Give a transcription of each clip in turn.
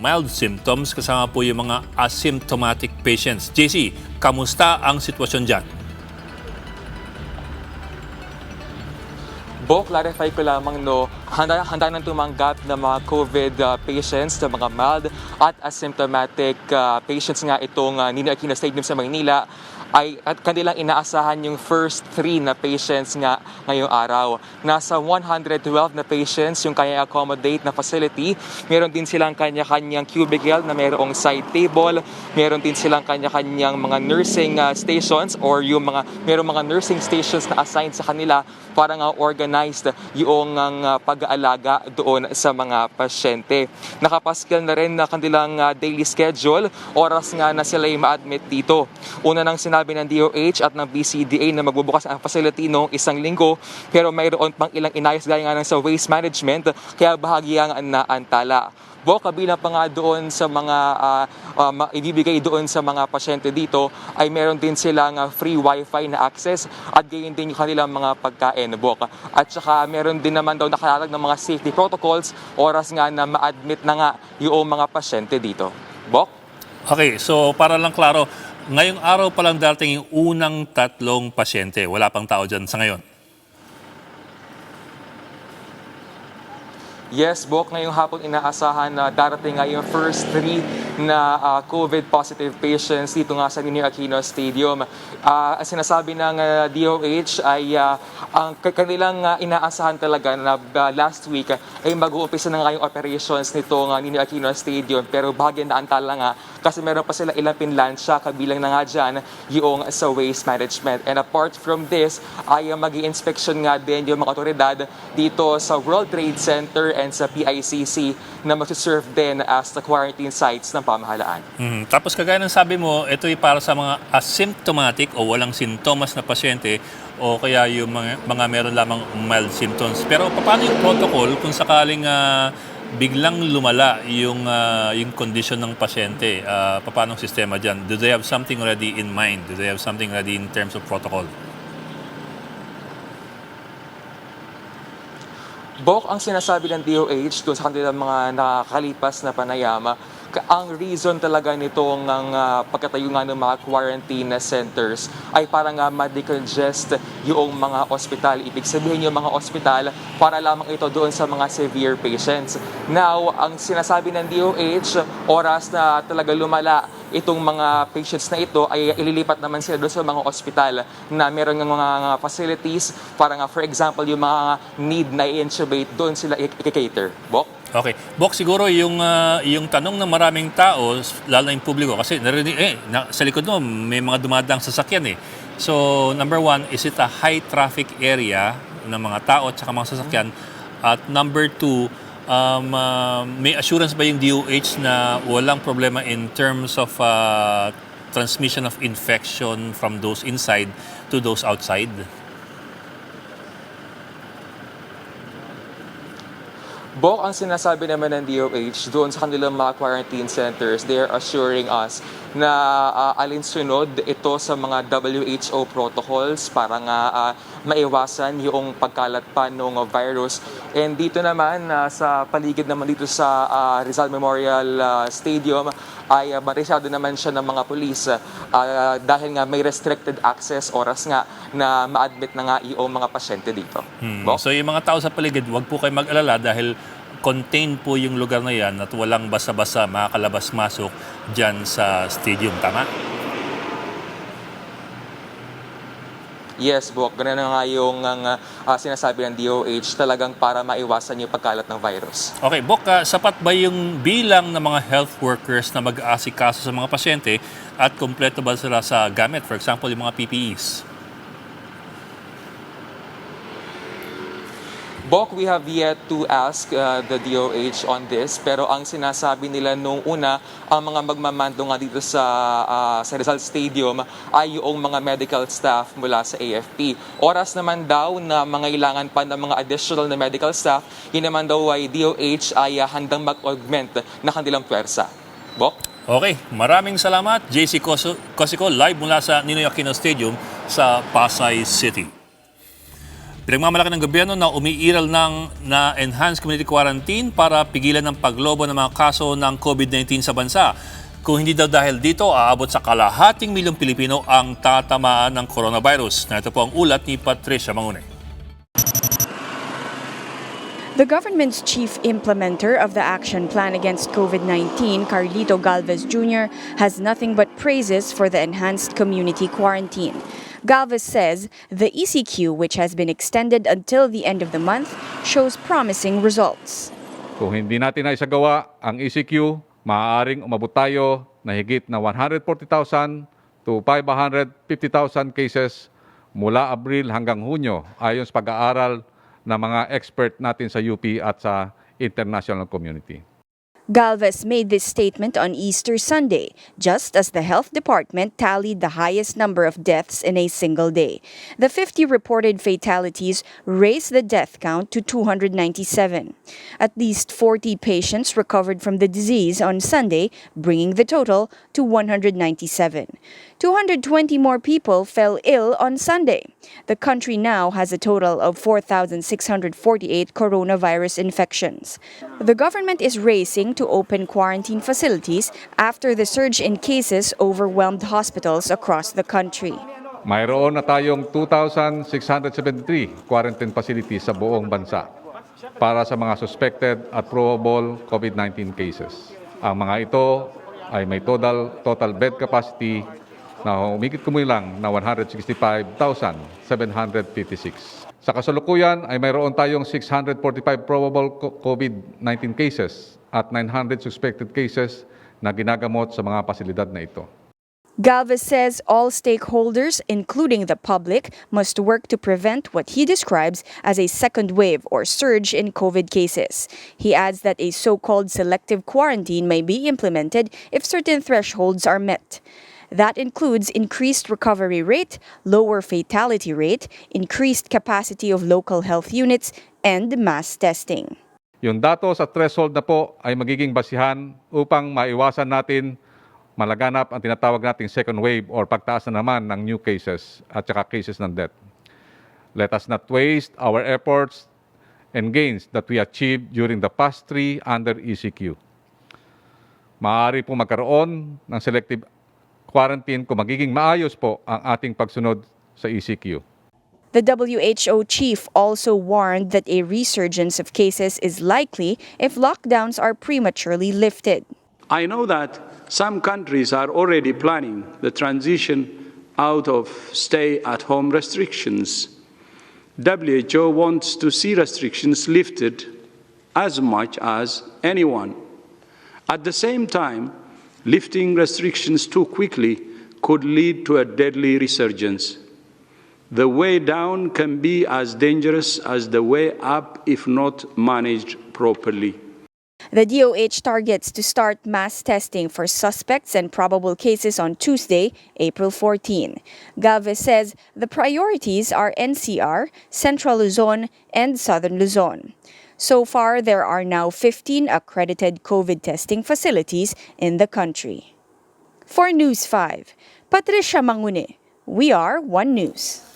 Mild symptoms kasama po yung mga asymptomatic patients. JC, kamusta ang sitwasyon dyan? Clarify ko lamang handa nang tumanggap ng mga COVID patients na mga mild at asymptomatic patients nga itong NINOY AQUINO Stadium sa Maynila at kanilang inaasahan yung first 3 na patients nga ngayong araw. Nasa 112 na patients yung kaya accommodate na facility. Meron din silang kanya-kanyang cubicle na mayroong side table. Meron din silang kanya-kanyang mga nursing stations or merong mga nursing stations na assigned sa kanila para nga organized yung pag-aalaga doon sa mga pasyente. Nakapaskil na rin na kanilang daily schedule, oras nga na sila ay ma-admit dito. Una nang sinabi ng DOH at ng BCDA na magbubukas ang facility noong 1 linggo, pero mayroon pang ilang inayos gaya nga ng sa waste management, kaya bahagyang naantala. Kabilang pa nga doon sa mga ibibigay doon sa mga pasyente dito ay meron din silang free wifi na access at gayon din yung kanilang mga pagkain. At saka meron din naman daw nakalatag ng mga safety protocols oras nga na ma-admit na nga yung mga pasyente dito. Okay, so para lang klaro, ngayong araw pa lang darating yung unang 3 pasyente. Wala pang tao dyan sa ngayon. Yes, ngayong hapon inaasahan na darating nga yung first 3 na COVID-positive patients dito nga sa NINOY AQUINO Stadium. Ang sinasabi ng DOH ay ang kanilang inaasahan talaga na last week ay mag-uumpisa na nga yung operations nito ng NINOY AQUINO Stadium, pero bahagyan na antala nga kasi meron pa sila ilang pinlansya, kabilang na nga dyan yung sa waste management. And apart from this, ay mag-i-inspection nga din yung mga otoridad dito sa World Trade Center and sa PICC na mag-serve din as the quarantine sites ng pamahalaan. Tapos kagaya ng sabi mo, ito ay para sa mga asymptomatic o walang sintomas na pasyente o kaya yung mga meron lamang mild symptoms. Pero paano yung protocol kung sakaling biglang lumala yung condition ng pasyente? Paano ang sistema dyan? Do they have something already in mind? Do they have something ready in terms of protocol? Ang sinasabi ng DOH doon sa kanilang mga nakakalipas na panayama, ang reason talaga nitong pagkatayo nga ng mga quarantine centers ay para nga ma-decongest yung mga ospital. Ibig sabihin yung mga ospital para lamang ito doon sa mga severe patients. Now, ang sinasabi ng DOH, oras na talaga lumala itong mga patients na ito ay ililipat naman sila doon sa mga ospital na meron ng mga facilities para nga, for example, yung mga need na i-intubate, doon sila i-cater. Okay. Siguro yung tanong ng maraming tao, lalo na yung publiko, kasi narinig, sa likod mo may mga dumadang sasakyan . So, number 1, is it a high traffic area ng mga tao at saka mga sasakyan? At number 2, may assurance ba yung DOH na walang problema in terms of transmission of infection from those inside to those outside? Ang sinasabi naman ng DOH doon sa kanilang mga quarantine centers, they are assuring us na alinsunod ito sa mga WHO protocols para nga maiwasan yung pagkalat pa ng virus. And dito naman, sa paligid naman dito sa Rizal Memorial Stadium, ay marisado naman siya ng mga pulis dahil nga may restricted access oras nga na ma-admit na nga yung mga pasyente dito. So yung mga tao sa paligid, huwag po kayo mag-alala dahil contained po yung lugar na yan at walang basa-basa makakalabas-masok dyan sa stadium. Tama? Yes, ganun na nga yung sinasabi ng DOH talagang para maiwasan yung pagkalat ng virus. Okay, sapat ba yung bilang ng mga health workers na mag-aasikaso sa mga pasyente at kompleto ba sila sa gamit? For example, yung mga PPEs? We have yet to ask the DOH on this, pero ang sinasabi nila nung una, ang mga magmamando nga dito sa Rizal Stadium ay yung mga medical staff mula sa AFP. Oras naman daw na mangailangan pa ng mga additional na medical staff, yun naman daw ay DOH ay handang mag-augment na kanilang pwersa. Okay, maraming salamat. JC Cosico, live mula sa NINOY AQUINO Stadium sa Pasay City. Pinagmamalaki ng gobyerno na umiiral na enhanced community quarantine para pigilan ng paglobo ng mga kaso ng COVID-19 sa bansa. Kung hindi daw dahil dito, aabot sa kalahating milyong Pilipino ang tatamaan ng coronavirus. Na ito po ang ulat ni Patricia Mangune. The government's chief implementer of the action plan against COVID-19, Carlito Galvez Jr., has nothing but praises for the enhanced community quarantine. Galvez says the ECQ, which has been extended until the end of the month, shows promising results. Kung hindi natin na isagawa ang ECQ, maaaring umabot tayo na higit na 140,000 to 550,000 cases mula Abril hanggang Hunyo ayon sa pag-aaral ng mga expert natin sa UP at sa international community. Galvez made this statement on Easter Sunday, just as the health department tallied the highest number of deaths in a single day. The 50 reported fatalities raised the death count to 297. At least 40 patients recovered from the disease on Sunday, bringing the total to 197. 220 more people fell ill on Sunday. The country now has a total of 4,648 coronavirus infections. The government is racing to open quarantine facilities after the surge in cases overwhelmed hospitals across the country. Mayroon na tayong 2,673 quarantine facilities sa buong bansa para sa mga suspected at probable COVID-19 cases. Ang mga ito ay may total bed capacity na humigit kumulang na 165,756. Sa kasalukuyan ay mayroon tayong 645 probable COVID-19 cases at 900 suspected cases na ginagamot sa mga pasilidad na ito. Galvez says all stakeholders, including the public, must work to prevent what he describes as a second wave or surge in COVID cases. He adds that a so-called selective quarantine may be implemented if certain thresholds are met. That includes increased recovery rate, lower fatality rate, increased capacity of local health units, and mass testing. Yung datos at threshold na po ay magiging basihan upang maiwasan natin malaganap ang tinatawag nating second wave or pagtaas na naman ng new cases at saka cases ng death. Let us not waste our efforts and gains that we achieved during the past 3 under ECQ. Maaari po magkaroon ng selective quarantine kung magiging maayos po ang ating pagsunod sa ECQ. The WHO chief also warned that a resurgence of cases is likely if lockdowns are prematurely lifted. I know that some countries are already planning the transition out of stay-at-home restrictions. WHO wants to see restrictions lifted as much as anyone. At the same time, lifting restrictions too quickly could lead to a deadly resurgence. The way down can be as dangerous as the way up if not managed properly. The DOH targets to start mass testing for suspects and probable cases on Tuesday, April 14. Galvez says the priorities are NCR, Central Luzon, and Southern Luzon. So far, there are now 15 accredited COVID testing facilities in the country. For News 5, Patricia Mangune, we are One News.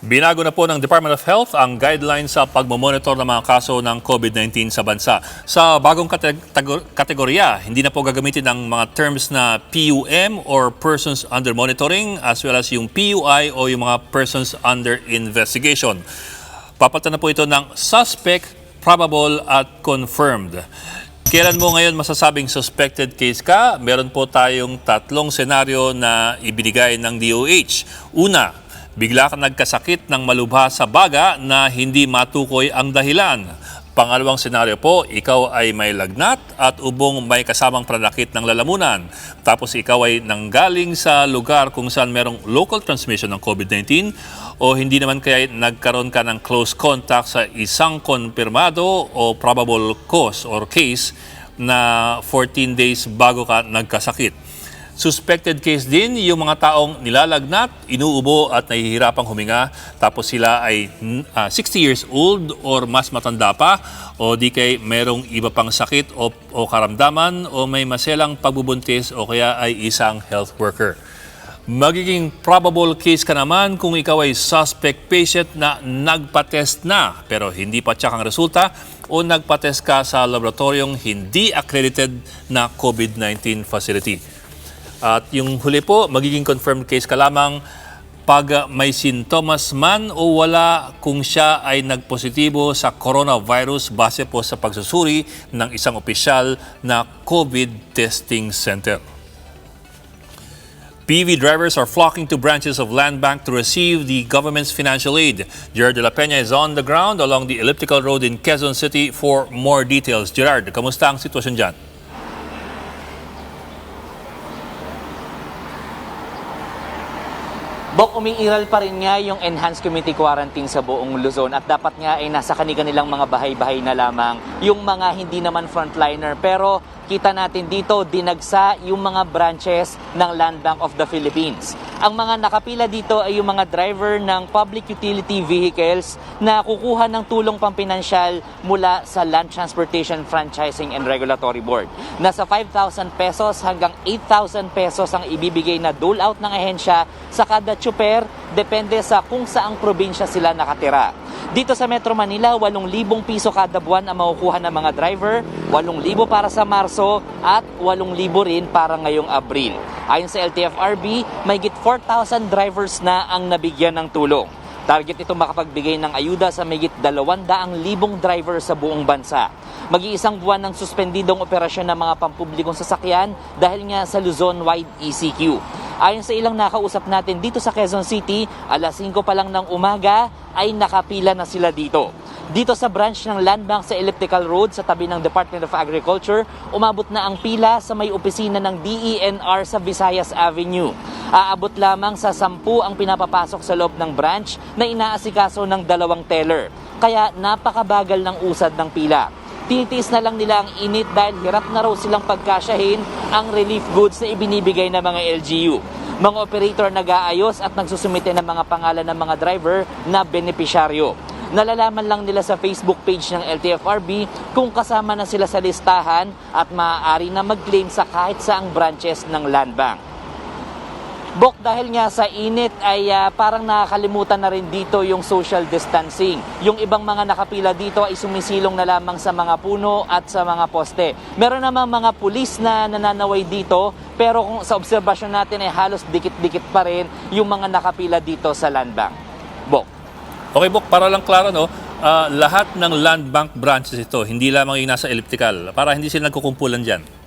Binago na po ng Department of Health ang guidelines sa pagmamonitor ng mga kaso ng COVID-19 sa bansa. Sa bagong kategorya, hindi na po gagamitin ang mga terms na PUM or Persons Under Monitoring as well as yung PUI o yung mga Persons Under Investigation. Papalitan na po ito ng Suspect, Probable at Confirmed. Kailan mo ngayon masasabing suspected case ka? Meron po tayong 3 senaryo na ibinigay ng DOH. Una, bigla ka nagkasakit ng malubha sa baga na hindi matukoy ang dahilan. Pangalawang senaryo po, ikaw ay may lagnat at ubong may kasamang pranakit ng lalamunan. Tapos ikaw ay nanggaling sa lugar kung saan merong local transmission ng COVID-19 o hindi naman kaya nagkaroon ka ng close contact sa isang konfirmado o probable cause or case na 14 days bago ka nagkasakit. Suspected case din yung mga taong nilalagnat, inuubo at nahihirapang huminga tapos sila ay 60 years old or mas matanda pa o di kay merong iba pang sakit o karamdaman o may maselang pagbubuntis o kaya ay isang health worker. Magiging probable case ka naman kung ikaw ay suspect patient na nagpa-test na pero hindi pa tsak ang resulta o nagpa-test ka sa laboratoryong hindi accredited na COVID-19 facility. At yung huli po, magiging confirmed case ka lamang pag may sintomas man o wala kung siya ay nagpositibo sa coronavirus base po sa pagsusuri ng isang opisyal na COVID testing center. PV drivers are flocking to branches of Land Bank to receive the government's financial aid. Gerard de la Peña is on the ground along the elliptical road in Quezon City for more details. Gerard, kamusta ang sitwasyon dyan? Bok, umiiral pa rin nga yung enhanced community quarantine sa buong Luzon at dapat nga ay nasa kanilang mga bahay-bahay na lamang yung mga hindi naman frontliner. Pero kita natin dito, dinagsa yung mga branches ng Land Bank of the Philippines. Ang mga nakapila dito ay yung mga driver ng public utility vehicles na kukuha ng tulong pampinansyal mula sa Land Transportation Franchising and Regulatory Board. Nasa 5,000 pesos hanggang 8,000 pesos ang ibibigay na dole-out ng ahensya sa kada tsuper, depende sa kung saang probinsya sila nakatira. Dito sa Metro Manila, 8,000 piso kada buwan ang makukuha ng mga driver, 8,000 para sa Marso at 8,000 rin para ngayong Abril. Ayon sa LTFRB, mahigit 4,000 drivers na ang nabigyan ng tulong. Target ito makapagbigay ng ayuda sa mahigit 200,000 driver sa buong bansa. Mag-iisang buwan ng suspendidong operasyon ng mga pampublikong sasakyan dahil nga sa Luzon-wide ECQ. Ayon sa ilang nakausap natin dito sa Quezon City, alas 5 pa lang ng umaga ay nakapila na sila dito. Dito sa branch ng Land Bank sa Elliptical Road sa tabi ng Department of Agriculture, umabot na ang pila sa may opisina ng DENR sa Visayas Avenue. Aabot lamang sa 10 ang pinapapasok sa loob ng branch na inaasikaso ng 2 teller. Kaya napakabagal ng usad ng pila. Tinitiis na lang nila ang init dahil hirap na raw silang pagkasyahin ang relief goods na ibinibigay ng mga LGU. Mga operator nag-aayos at nagsusumite ng mga pangalan ng mga driver na benepisyaryo. Nalalaman lang nila sa Facebook page ng LTFRB kung kasama na sila sa listahan at maaari na mag-claim sa kahit saang branches ng Land Bank. Bok, dahil nga sa init ay parang nakakalimutan na rin dito yung social distancing. Yung ibang mga nakapila dito ay sumisilong na lamang sa mga puno at sa mga poste. Meron namang mga pulis na nananaway dito, pero kung sa obserbasyon natin ay halos dikit-dikit pa rin yung mga nakapila dito sa Land Bank. Bok. Okay, Bok, para lang klaro, no? Lahat ng Land Bank branches ito, hindi lamang yung nasa elliptical, para hindi sila nagkukumpulan dyan.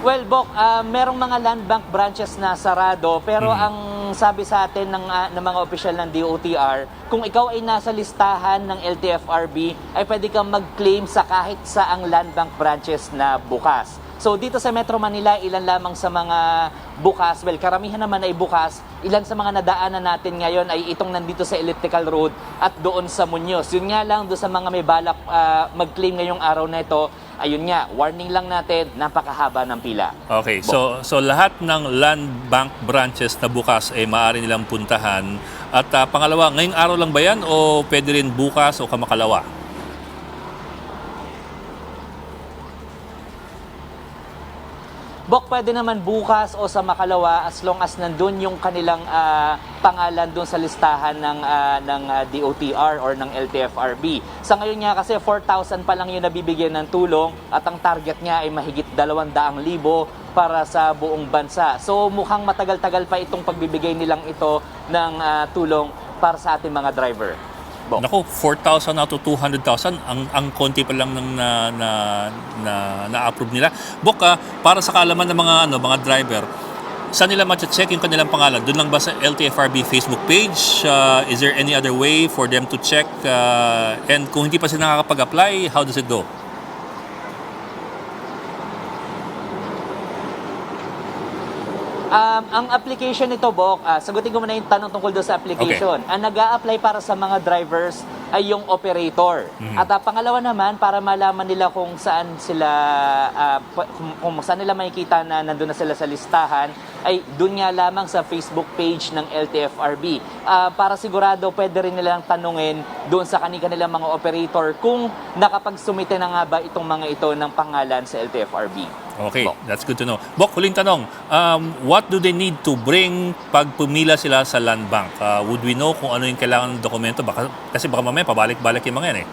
Well, Bok, merong mga Land Bank branches na sarado, pero ang sabi sa atin ng mga opisyal ng DOTR, kung ikaw ay nasa listahan ng LTFRB, ay pwede kang mag-claim sa kahit saang Land Bank branches na bukas. So dito sa Metro Manila, ilan lamang sa mga bukas, well, karamihan naman ay bukas, ilan sa mga nadaanan natin ngayon ay itong nandito sa Elliptical Road at doon sa Muñoz. Yun nga lang, doon sa mga may balak mag-claim ngayong araw na ito, ayun nga, warning lang natin, napakahaba ng pila. Okay, so lahat ng Land Bank branches na bukas ay maaari nilang puntahan. At pangalawa, ngayong araw lang ba yan o pwede rin bukas o kamakalawa? Bok, pwede naman bukas o sa makalawa as long as nandun yung kanilang pangalan dun sa listahan ng DOTR or ng LTFRB. Sa ngayon nga kasi 4,000 pa lang yung nabibigyan ng tulong at ang target niya ay mahigit 200,000 para sa buong bansa. So mukhang matagal-tagal pa itong pagbibigay nilang ito ng tulong para sa ating mga driver. Bok. Naku, 4,000 out of 200,000, ang konti pa lang ng na-approve nila. Bok, para sa kaalaman ng mga driver, saan nila ma-check yung kanilang pangalan? Doon lang ba sa LTFRB Facebook page? Is there any other way for them to check? And kung hindi pa sila nakakapag-apply, how does it go? Ang application nito, Bok, sagutin ko muna yung tanong tungkol doon sa application. Ang nag-a-apply para sa mga drivers ay yung operator. At pangalawa naman, para malaman nila kung saan sila, kung saan nila makikita na nandun na sila sa listahan, ay doon nga lamang sa Facebook page ng LTFRB. Para sigurado, pwede rin nilang tanungin doon sa kanilang mga operator kung nakapagsumite na nga ba itong mga ito ng pangalan sa LTFRB. Okay, Bok. that's good to know. Bok, huling tanong. What do they need to bring pag pumila sila sa land bank? Would we know kung ano yung kailangan ng dokumento? Kasi baka mamaya pabalik-balik yung mga yan eh.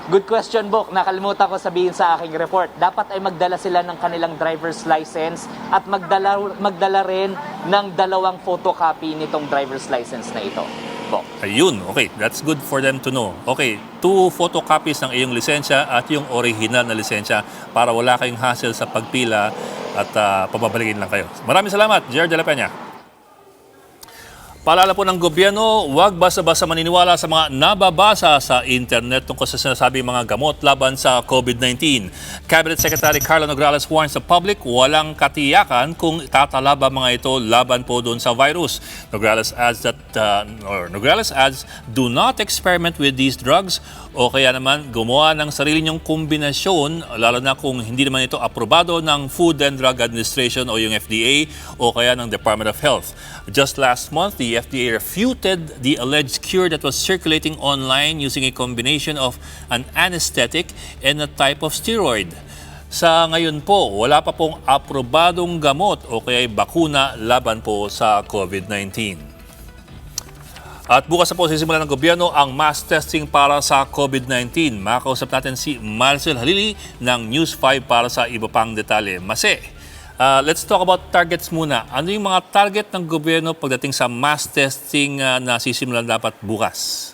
Good question, Bok. Nakalimutan ko sabihin sa aking report. Dapat ay magdala sila ng kanilang driver's license at magdala rin ng 2 photocopy nitong driver's license na ito. Bok. Ayun, okay. That's good for them to know. Okay, 2 photocopies ng iyong lisensya at yung original na lisensya para wala kayong hassle sa pagpila at pababalikin lang kayo. Maraming salamat, Jared de la Peña. Paalala po ng gobyerno, huwag basta-basta maniniwala sa mga nababasa sa internet tungkol sa sinasabing mga gamot laban sa COVID-19. Cabinet Secretary Carlo Nograles warns the public walang katiyakan kung tatalaba mga ito laban po doon sa virus. Nograles adds, do not experiment with these drugs o kaya naman gumawa ng sarili niyong kombinasyon lalo na kung hindi naman ito aprobado ng Food and Drug Administration o yung FDA o kaya ng Department of Health. Just last month, the FDA refuted the alleged cure that was circulating online using a combination of an anesthetic and a type of steroid. Sa ngayon po, wala pa pong aprobadong gamot o kaya bakuna laban po sa COVID-19. At bukas na po sisimula ng gobyerno ang mass testing para sa COVID-19. Makausap natin si Marcel Halili ng News 5 para sa iba pang detalye. Mase, let's talk about targets muna. Ano yung mga target ng gobyerno pagdating sa mass testing na sisimulan dapat bukas?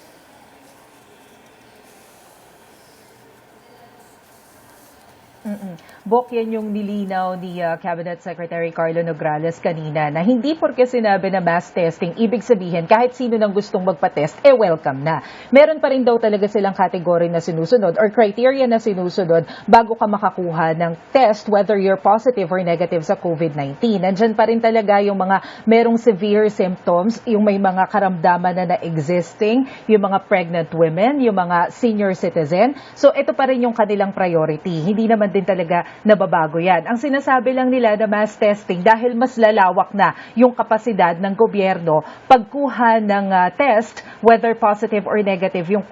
Bok, yan yung nilinaw ni Cabinet Secretary Carlo Nograles kanina na hindi porke sinabi na mass testing, ibig sabihin kahit sino nang gustong magpa-test, welcome na. Meron pa rin daw talaga silang category na sinusunod or criteria na sinusunod bago ka makakuha ng test whether you're positive or negative sa COVID-19. Nandyan pa rin talaga yung mga merong severe symptoms, yung may mga karamdaman na existing, yung mga pregnant women, yung mga senior citizen. So ito pa rin yung kanilang priority. Hindi naman din talaga nababago yan. Ang sinasabi lang nila na mass testing dahil mas lalawak na yung kapasidad ng gobyerno pagkuha ng test whether positive or negative yung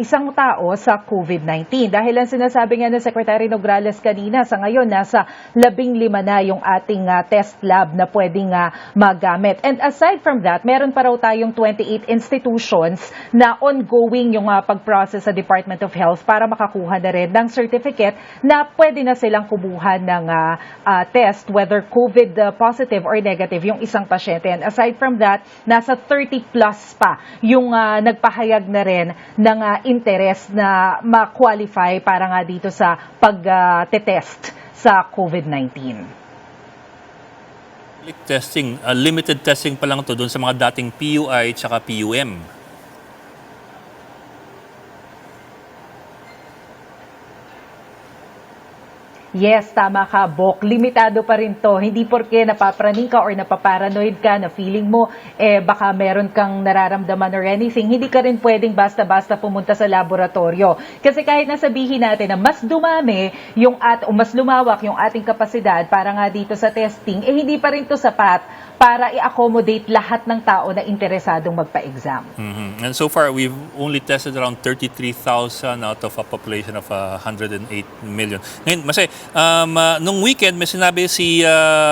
isang tao sa COVID-19. Dahil ang sinasabi nga ng Secretary Nograles kanina, sa ngayon nasa 15 na yung ating test lab na pwedeng magamit. And aside from that, meron pa raw tayong 28 institutions na ongoing yung pag-process sa Department of Health para makakuha na rin ng certificate na pwede na silang kumuha ng test whether COVID positive or negative yung isang pasyente. And aside from that, nasa 30 plus pa yung nagpahayag na rin ng interest na ma-qualify para nga dito sa pag-test sa COVID-19. Limited testing pa lang to doon sa mga dating PUI at PUM. Yes, tama ka, Bok. Limitado pa rin to. Hindi porke napapraning ka or napaparanoid ka na feeling mo, baka meron kang nararamdaman or anything, hindi ka rin pwedeng basta-basta pumunta sa laboratorio. Kasi kahit nasabihin natin na mas dumami o mas lumawak yung ating kapasidad para nga dito sa testing, hindi pa rin to sapat para i-accommodate lahat ng tao na interesadong magpa-exam. And so far, we've only tested around 33,000 out of a population of 108 million. Ngayon, Mase, nung weekend, may sinabi si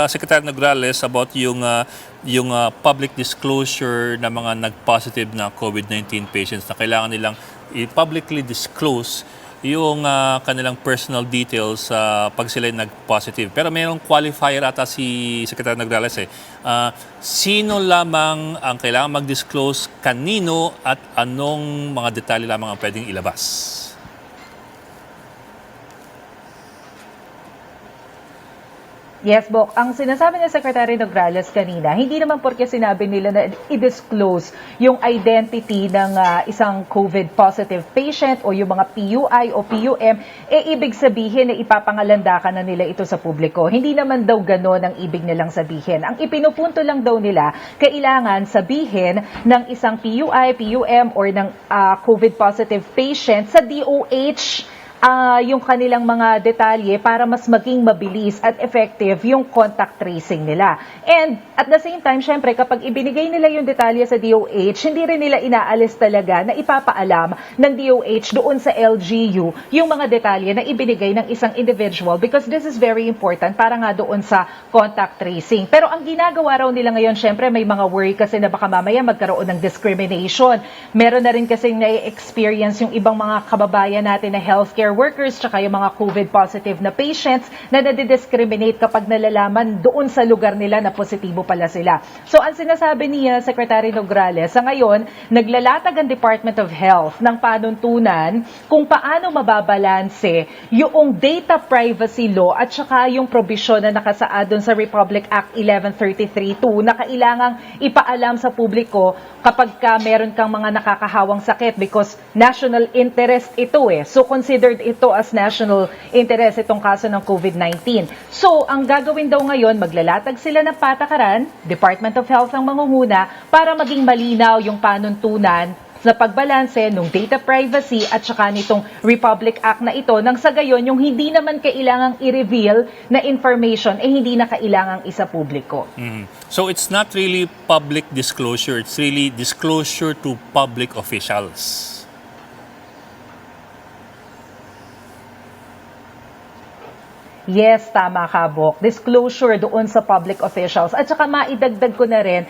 Secretary Nograles about yung public disclosure ng mga nag-positive na COVID-19 patients na kailangan nilang i-publicly disclose yung kanilang personal details pag sila nag-positive. Pero mayroong qualifier ata si Secretary Nograles sino lamang ang kailangan mag-disclose, kanino at anong mga detalye lamang ang pwedeng ilabas? Yes, Bok. Ang sinasabi ni Secretary Nograles kanina, hindi naman porke sinabi nila na i-disclose yung identity ng isang COVID positive patient o yung mga PUI o PUM, ibig sabihin na ipapangalandakan na nila ito sa publiko. Hindi naman daw gano'n ang ibig nilang sabihin. Ang ipinupunto lang daw nila, kailangan sabihin ng isang PUI, PUM or ng COVID positive patient sa DOH yung kanilang mga detalye para mas maging mabilis at effective yung contact tracing nila. And at the same time, syempre, kapag ibinigay nila yung detalye sa DOH, hindi rin nila inaalis talaga na ipapaalam ng DOH doon sa LGU yung mga detalye na ibinigay ng isang individual because this is very important para nga doon sa contact tracing. Pero ang ginagawa raw nila ngayon, syempre, may mga worry kasi na baka mamaya magkaroon ng discrimination. Meron na rin kasi na-experience yung ibang mga kababayan natin na healthcare workers tsaka yung mga COVID positive na patients na nadidiscriminate kapag nalalaman doon sa lugar nila na positibo pala sila. So ang sinasabi ni Secretary Nograles, sa ngayon, naglalatag ang Department of Health ng panuntunan kung paano mababalanse yung data privacy law at saka yung probisyon na nakasaad doon sa Republic Act 1133-2 na kailangang ipaalam sa publiko kapag meron kang mga nakakahawang sakit because national interest ito So considered ito as national interest itong kaso ng COVID-19. So ang gagawin daw ngayon, maglalatag sila ng patakaran, Department of Health ang mangunguna para maging malinaw yung panuntunan sa pagbalanse ng data privacy at saka nitong Republic Act na ito nang sa gayon yung hindi naman kailangang i-reveal na information hindi na kailangang isa publiko. So it's not really public disclosure, it's really disclosure to public officials. Yes, tama ka, Bok. Disclosure doon sa public officials. At saka maidagdag ko na rin,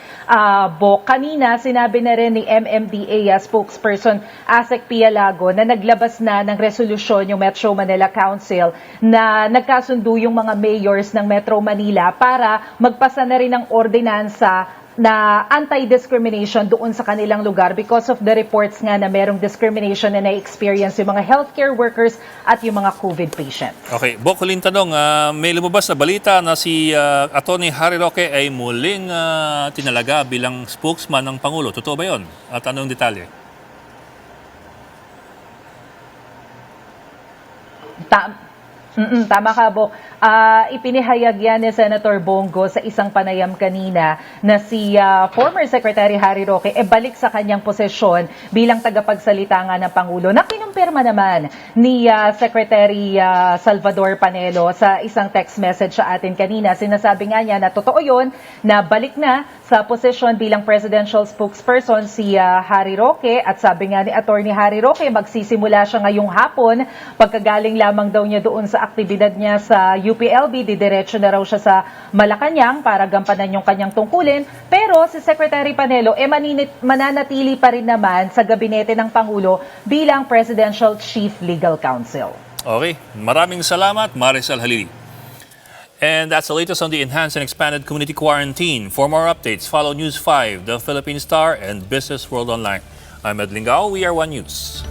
Bok, kanina sinabi na rin ni MMDA spokesperson Asek Pialago na naglabas na ng resolusyon yung Metro Manila Council na nagkasundo yung mga mayors ng Metro Manila para magpasa na rin ng ordinansa na anti-discrimination doon sa kanilang lugar because of the reports nga na merong discrimination na na-experience yung mga healthcare workers at yung mga COVID patients. Okay, Bok, huling tanong, may lumabas na balita na si Atty. Harry Roque ay muling tinalaga bilang spokesman ng Pangulo. Totoo ba yun? At anong detalye? Tama ka, Bok. Ipinahayag yan ni Senator Bongo sa isang panayam kanina na si former Secretary Harry Roque balik sa kanyang posisyon bilang tagapagsalita nga ng Pangulo na kinumpirma naman ni Secretary Salvador Panelo sa isang text message sa atin kanina. Sinasabi nga niya na totoo yun, na balik na sa posisyon bilang presidential spokesperson si Harry Roque at sabi nga ni Atty. Harry Roque magsisimula siya ngayong hapon pagkagaling lamang daw niya doon sa aktibidad niya sa UPLB, didiretso na raw siya sa Malacanang para gampanan yung kanyang tungkulin. Pero si Secretary Panelo, mananatili pa rin naman sa gabinete ng Pangulo bilang Presidential Chief Legal Counsel. Okay, maraming salamat, Marisol Halili. And that's the latest on the enhanced and expanded community quarantine. For more updates, follow News 5, The Philippine Star, and Business World Online. I'm Ed Lingao. We are One News.